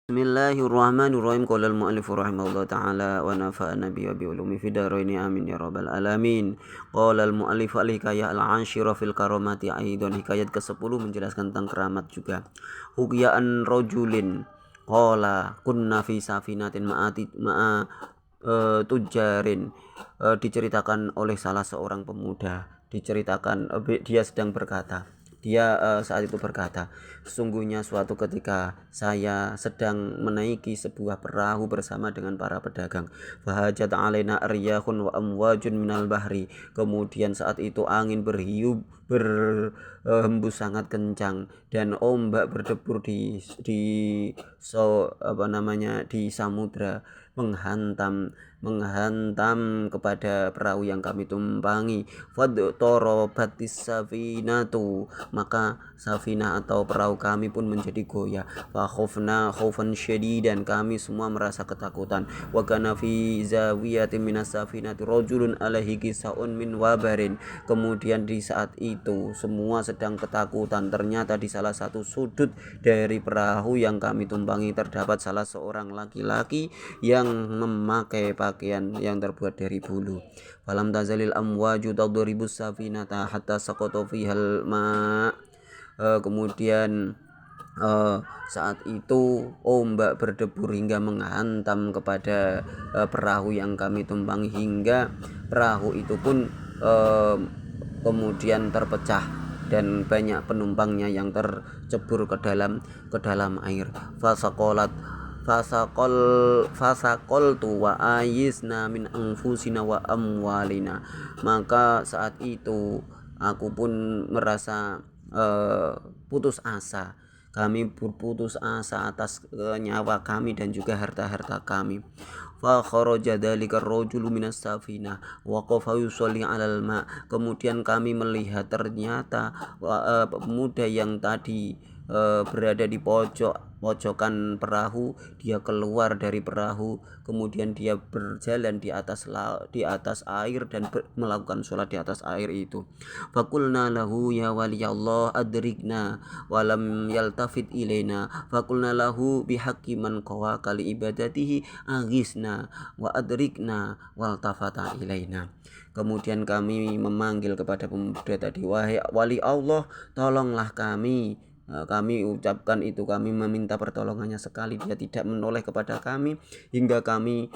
Bismillahirrahmanirrahim. Qala al-mu'allif rahimahullah ta'ala wa nafa'ana bi ulumi fid dharaini amin ya rabbal alamin. Qala al-mu'allif al-hikayah al-ashira fil karamati aidan, hikayat ke-10 menjelaskan tentang keramat juga. Hukiyaan rajulin qala kunna fi safinatin ma'a tujarin. Diceritakan oleh salah seorang pemuda, diceritakan dia sedang berkata, saat itu berkata, sesungguhnya suatu ketika saya sedang menaiki sebuah perahu bersama dengan para pedagang. Fahajat alaina aryahun wa amwajun minal bahri. Kemudian saat itu angin berhembus sangat kencang dan ombak berdebur di samudra, menghantam kepada perahu yang kami tumpangi. Fadtorobatis safinatu, maka safinah atau perahu kami pun menjadi goyah. Fakhofna khaufan syadidan, kami semua merasa ketakutan. Wa kana fi zawiyatin minas safinati rajulun alaihi kisaun min wabarin. Kemudian di saat itu semua sedang ketakutan. Ternyata di salah satu sudut dari perahu yang kami tumpangi terdapat salah seorang laki-laki yang memakai pakaian yang terbuat dari bulu. Falam tazalil amwaju tadribus safinata hatta saqata fihal ma. Kemudian saat itu ombak berdebur hingga menghantam kepada perahu yang kami tumpangi, hingga perahu itu pun kemudian terpecah dan banyak penumpangnya yang tercebur ke dalam air. Fasaqol tu wa ayisna min anfusina wa amwalina. Maka saat itu aku pun merasa putus asa. Kami berputus asa atas nyawa kami dan juga harta-harta kami. Fa kharaja dzalika ar-rajulu minas safinah wa qafa yusalli 'alal ma. Kemudian kami melihat ternyata pemuda yang tadi berada di pojokan perahu, dia keluar dari perahu, kemudian dia berjalan di atas air dan melakukan sholat di atas air itu. Fakulna lahu ya waliyallah adrikna walam yaltafit ilaina. Fakulna lahu bihaqqi man qawaka li ibadatihi agisna wa adrikna waltafata ilaina. Kemudian kami memanggil kepada pemuda tadi, wahai wali Allah, tolonglah kami. Kami ucapkan itu, kami meminta pertolongannya sekali dia tidak menoleh kepada kami, hingga kami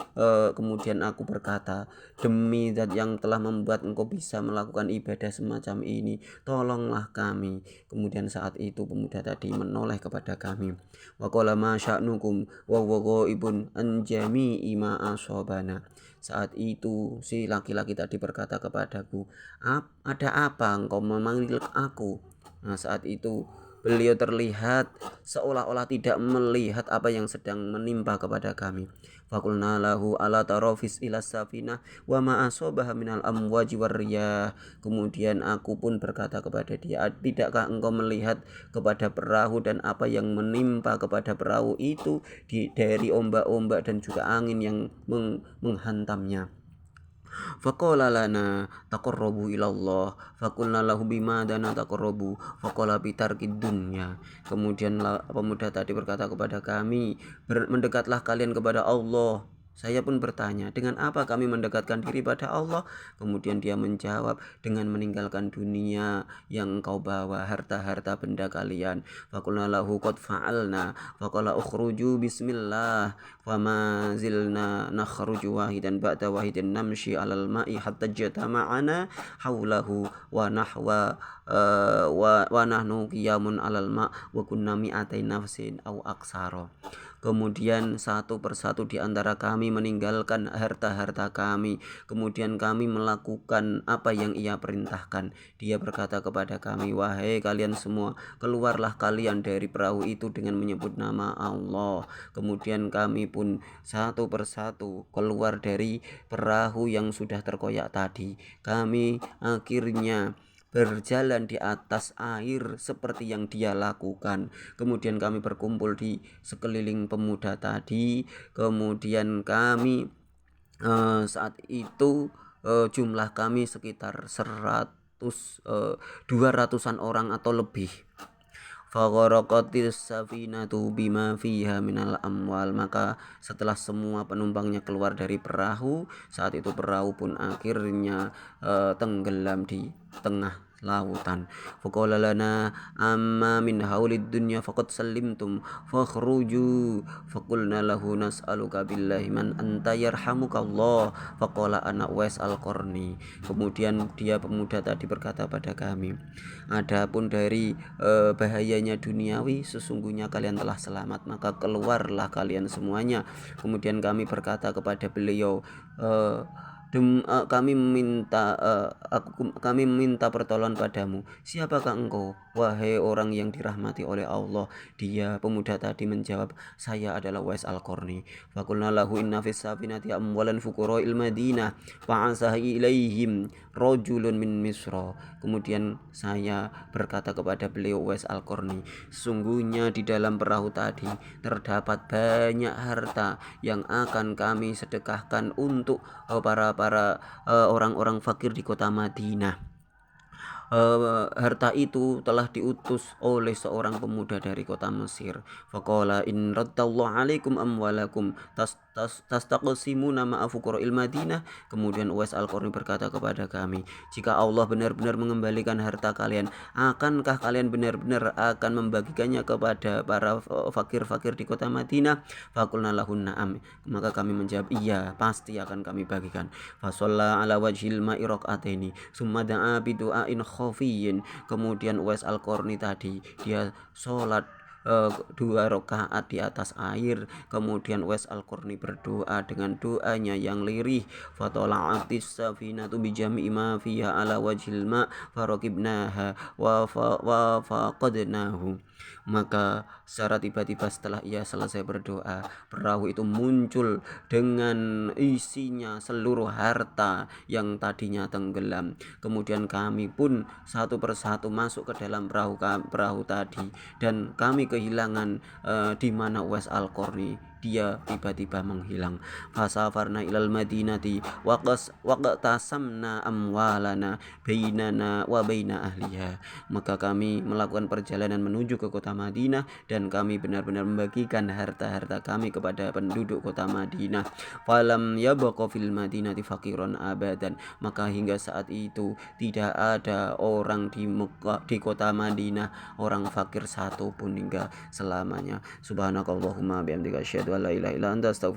kemudian aku berkata, demi zat yang telah membuat engkau bisa melakukan ibadah semacam ini, tolonglah kami. Kemudian saat itu pemuda tadi menoleh kepada kami. Wa qala ma sya'nukum wa huwa ghaibun an jami'i ma asobana. Saat itu si laki-laki tadi berkata kepadaku, ada apa engkau memanggil aku? Nah, saat itu beliau terlihat seolah-olah tidak melihat apa yang sedang menimpa kepada kami. Fakulna lahu ala tarafis ila safinah wa ma asobaha minal amwaji warriyah. Kemudian aku pun berkata kepada dia, tidakkah engkau melihat kepada perahu dan apa yang menimpa kepada perahu itu dari ombak-ombak dan juga angin yang menghantamnya. Faqala lana taqarrabu ilallah. Faqulna lahu bimada nataqarrabu. Faqala bitarkid dunya. Kemudian pemuda tadi berkata kepada kami, mendekatlah kalian kepada Allah. Saya pun bertanya, dengan apa kami mendekatkan diri pada Allah? Kemudian dia menjawab, dengan meninggalkan dunia yang engkau bawa, harta-harta benda kalian. Faqulna lahu qad fa'alna. Faqala ukhruju bismillah. Fama zilna nakhruju wahidan ba'da wahidin namshi 'alal ma'i hatta jatama'ana haulahu wa nahnu qiyamun 'alal ma' wa kunna mi'atai nafsin aw aksara. Kemudian satu persatu di antara kami meninggalkan harta-harta kami. Kemudian kami melakukan apa yang ia perintahkan. Dia berkata kepada kami, wahai kalian semua, keluarlah kalian dari perahu itu dengan menyebut nama Allah. Kemudian kami pun satu persatu keluar dari perahu yang sudah terkoyak tadi. Kami akhirnya berjalan di atas air seperti yang dia lakukan. Kemudian kami berkumpul di sekeliling pemuda tadi. Kemudian kami saat itu jumlah kami sekitar 200-an orang atau lebih. Fagharaqatis safinatu bima fiha minal amwal. Maka setelah semua penumpangnya keluar dari perahu, saat itu perahu pun akhirnya tenggelam di tengah lautan. Faqala lana amma min haulid dunya faqad sallimtum fakhruju. Faqulna lahu nas'aluka billahi man anta yarhamukallah. Faqala ana Uwais al-Qarni. Kemudian dia pemuda tadi berkata pada kami, adapun dari bahayanya duniawi, sesungguhnya kalian telah selamat, maka keluarlah kalian semuanya. Kemudian kami berkata kepada beliau, kami meminta pertolongan padamu. Siapakah engkau, wahai orang yang dirahmati oleh Allah? Dia pemuda tadi menjawab, saya adalah Uwais al-Qarni. Faqulna lahu inna fis safinati amwalan fuqara'il Madinah fa'asa ilaihim rajulun min Misra. Kemudian saya berkata kepada beliau Uwais al-Qarni, sesungguhnya di dalam perahu tadi terdapat banyak harta yang akan kami sedekahkan untuk para orang-orang fakir di kota Madinah. Harta itu telah diutus oleh seorang pemuda dari kota Mesir. Faqala in raddallahu alaikum amwalakum tastaqsimuna ma'a fuqara'il Madinah. Kemudian Uwais al-Qarni berkata kepada kami, jika Allah benar-benar mengembalikan harta kalian, akankah kalian benar-benar akan membagikannya kepada para fakir-fakir di kota Madinah? Faqulna lahun na'am. Maka kami menjawab, iya, pasti akan kami bagikan. Fasalla ala wajhil ma'i raq'ataini summa da'a bidu'ain khafiyin. Kemudian Uwais al-Qarni tadi dia sholat 2 rakaat di atas air. Kemudian Uwais al-Qarni berdoa dengan doanya yang lirih. Fatala'atis safinatu bijami'i ma fiha ala wajhil ma faraqibnaha wa faqadnahu. Maka secara tiba-tiba setelah ia selesai berdoa, perahu itu muncul dengan isinya seluruh harta yang tadinya tenggelam. Kemudian kami pun satu persatu masuk ke dalam perahu tadi, dan kami kehilangan di mana Uwais al-Qarni. Dia tiba-tiba menghilang. Fasafarna ilal madinati waqtasamna amwalana bainana wa baina ahliha. Maka kami melakukan perjalanan menuju ke kota Madinah, dan kami benar-benar membagikan harta-harta kami kepada penduduk kota Madinah. Falam yabqa fil madinati faqiran abadan. Maka hingga saat itu tidak ada orang di kota Madinah orang fakir satu pun hingga selamanya. Subhanakallahumma bihamdika asyhadu an la ilaha illa anta astaghfiruka